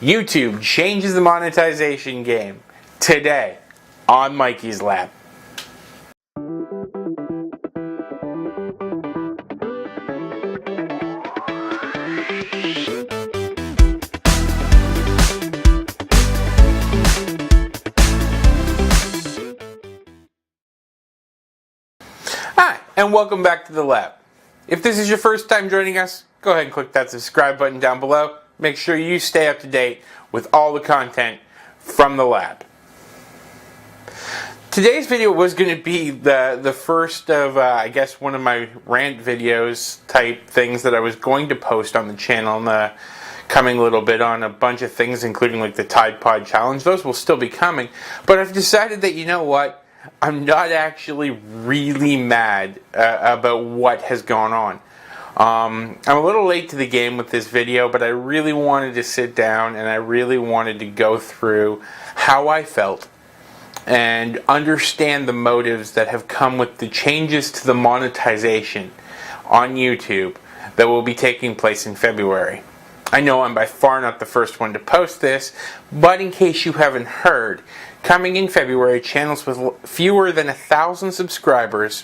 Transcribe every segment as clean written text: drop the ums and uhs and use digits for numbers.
YouTube changes the monetization game today on Mikey's Lab. Hi, and welcome back to the lab. If this is your first time joining us, go ahead and click that subscribe button down below. Make sure you stay up to date with all the content from the lab. Today's video was going to be the first of, I guess, one of my rant videos type things that I was going to post on the channel in the coming little bit on a bunch of things, including like the Tide Pod Challenge. Those will still be coming, but I've decided that, you know what, I'm not actually really mad about what has gone on. I'm a little late to the game with this video, but I really wanted to sit down and I really wanted to go through how I felt and understand the motives that have come with the changes to the monetization on YouTube that will be taking place in February. I know I'm by far not the first one to post this, but in case you haven't heard, coming in February, channels with fewer than 1,000 subscribers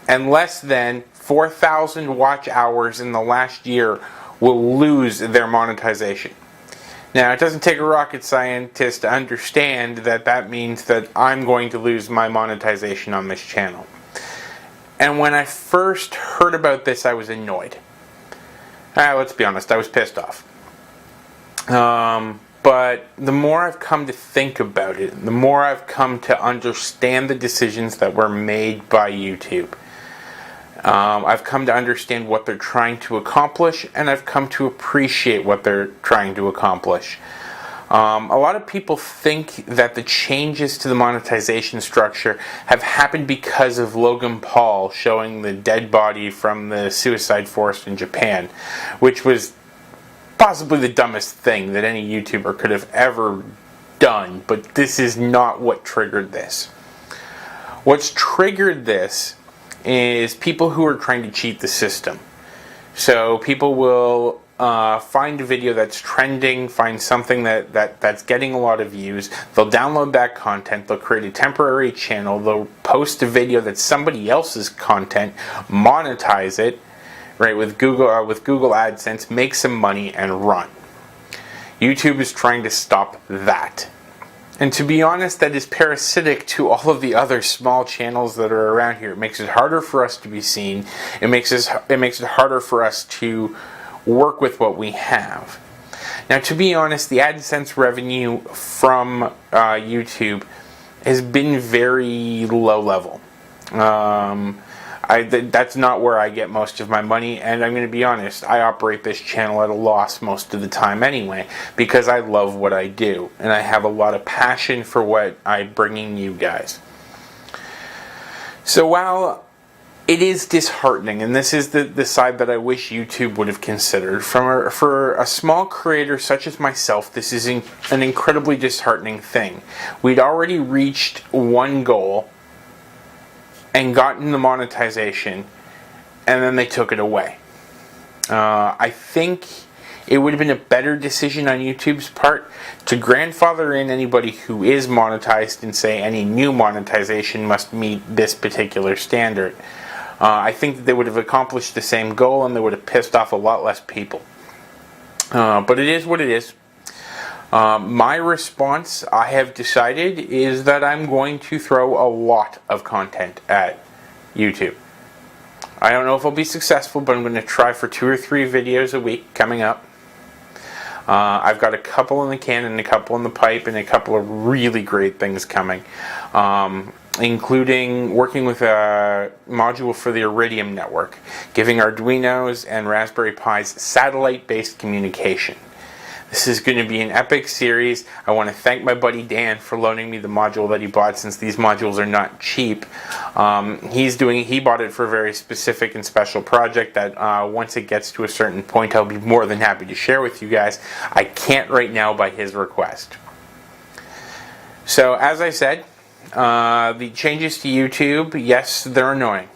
and less than 4,000 watch hours in the last year will lose their monetization. Now, it doesn't take a rocket scientist to understand that that means that I'm going to lose my monetization on this channel. And when I first heard about this, I was annoyed. Let's be honest, I was pissed off. But the more I've come to think about it, the more I've come to understand the decisions that were made by YouTube. I've come to understand what they're trying to accomplish, and I've come to appreciate what they're trying to accomplish. A lot of people think that the changes to the monetization structure have happened because of Logan Paul showing the dead body from the suicide forest in Japan, which was possibly the dumbest thing that any YouTuber could have ever done, but this is not what triggered this. What's triggered this is people who are trying to cheat the system. So people will find a video that's trending, find something that's getting a lot of views, they'll download that content, they'll create a temporary channel, they'll post a video that's somebody else's content, monetize it, right, with Google AdSense, make some money and run. YouTube is trying to stop that. And to be honest, that is parasitic to all of the other small channels that are around here. It makes it harder for us to be seen. It makes it harder for us to work with what we have. Now, to be honest, the AdSense revenue from YouTube has been very low level. That's not where I get most of my money, and I'm going to be honest, I operate this channel at a loss most of the time anyway, because I love what I do, and I have a lot of passion for what I'm bringing you guys. So while it is disheartening, and this is the side that I wish YouTube would have considered, for a small creator such as myself, this is an incredibly disheartening thing. We'd already reached one goal and gotten the monetization, and then they took it away. I think it would have been a better decision on YouTube's part to grandfather in anybody who is monetized and say any new monetization must meet this particular standard. I think that they would have accomplished the same goal and they would have pissed off a lot less people. But it is what it is. My response, I have decided, is that I'm going to throw a lot of content at YouTube. I don't know if I'll be successful, but I'm going to try for 2 or 3 videos a week coming up. I've got a couple in the can and a couple in the pipe and a couple of really great things coming, including working with a module for the Iridium network, giving Arduinos and Raspberry Pis satellite-based communication. This is going to be an epic series. I want to thank my buddy Dan for loaning me the module that he bought, since these modules are not cheap. He bought it for a very specific and special project that once it gets to a certain point, I'll be more than happy to share with you guys. I can't right now by his request. So as I said, the changes to YouTube, yes, they're annoying.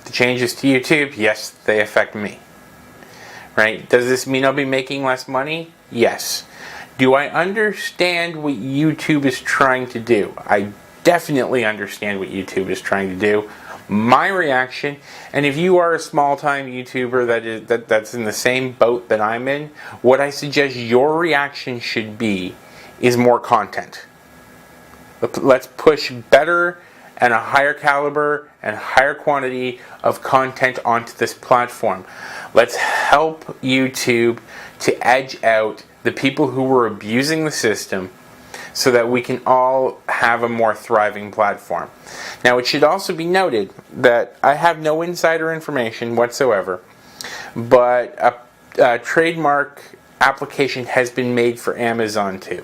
The changes to YouTube, yes, they affect me. Right? Does this mean I'll be making less money? Yes. Do I understand what YouTube is trying to do? I definitely understand what YouTube is trying to do. My reaction, and if you are a small-time YouTuber that's in the same boat that I'm in, what I suggest your reaction should be is more content. Let's push better and a higher caliber and higher quantity of content onto this platform. Let's help YouTube to edge out the people who were abusing the system so that we can all have a more thriving platform. Now, it should also be noted that I have no insider information whatsoever, but a trademark application has been made for Amazon too.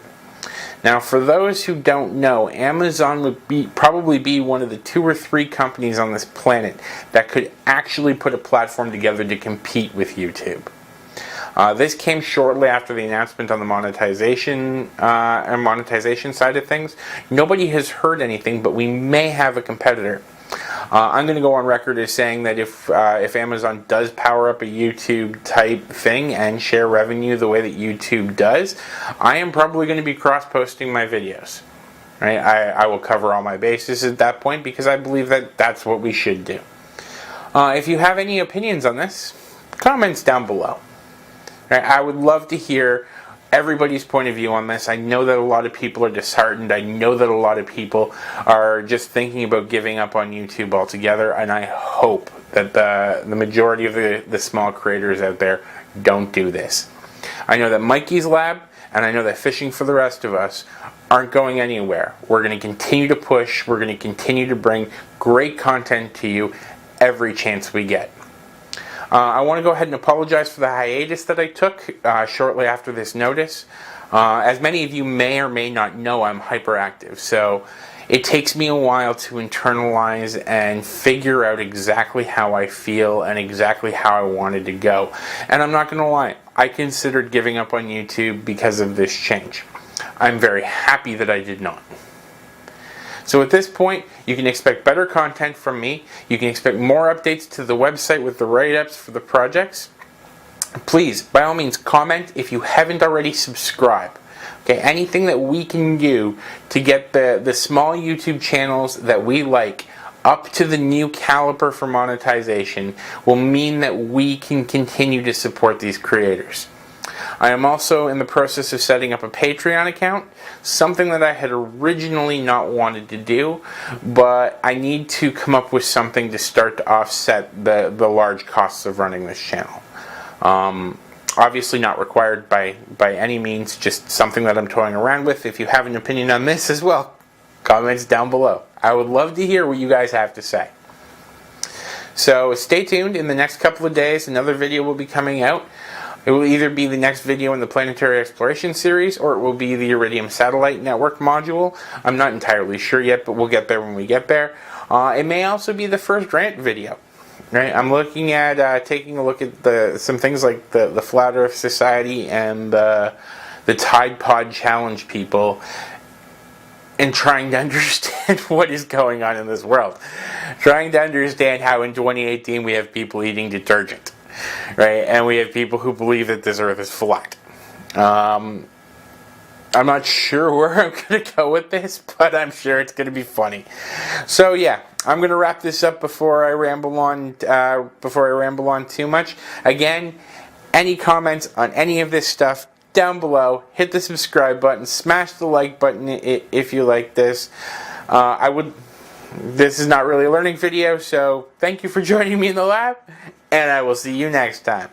Now, for those who don't know, Amazon would probably be one of the 2 or 3 companies on this planet that could actually put a platform together to compete with YouTube. This came shortly after the announcement on the monetization side of things. Nobody has heard anything, but we may have a competitor. I'm going to go on record as saying that if Amazon does power up a YouTube type thing and share revenue the way that YouTube does, I am probably going to be cross-posting my videos. Right? I will cover all my bases at that point because I believe that that's what we should do. If you have any opinions on this, comments down below. Right? I would love to hear everybody's point of view on this. I know that a lot of people are disheartened. I know that a lot of people are just thinking about giving up on YouTube altogether, and I hope that the majority of the small creators out there don't do this. I know that Mikey's lab, and I know that Fishing for the Rest of Us aren't going anywhere. We're going to continue to push. We're going to continue to bring great content to you every chance we get. I want to go ahead and apologize for the hiatus that I took shortly after this notice. As many of you may or may not know, I'm hyperactive, so it takes me a while to internalize and figure out exactly how I feel and exactly how I wanted to go. And I'm not going to lie, I considered giving up on YouTube because of this change. I'm very happy that I did not. So at this point, you can expect better content from me. You can expect more updates to the website with the write-ups for the projects. Please, by all means, comment if you haven't already. Subscribe. Okay, anything that we can do to get the small YouTube channels that we like up to the new caliber for monetization will mean that we can continue to support these creators. I am also in the process of setting up a Patreon account, something that I had originally not wanted to do, but I need to come up with something to start to offset the large costs of running this channel. Obviously not required by any means, just something that I'm toying around with. If you have an opinion on this as well, comments down below. I would love to hear what you guys have to say. So stay tuned. In the next couple of days, another video will be coming out. It will either be the next video in the Planetary Exploration series, or it will be the Iridium Satellite Network module. I'm not entirely sure yet, but we'll get there when we get there. It may also be the first rant video. Right? I'm looking at taking a look at some things like the Flat Earth Society and the Tide Pod Challenge people, and trying to understand what is going on in this world. Trying to understand how in 2018 we have people eating detergent. Right, and we have people who believe that this Earth is flat. I'm not sure where I'm going to go with this, but I'm sure it's going to be funny. So yeah, I'm going to wrap this up before I ramble on too much. Again, any comments on any of this stuff down below? Hit the subscribe button, smash the like button if you like this. This is not really a learning video, so thank you for joining me in the lab, and I will see you next time.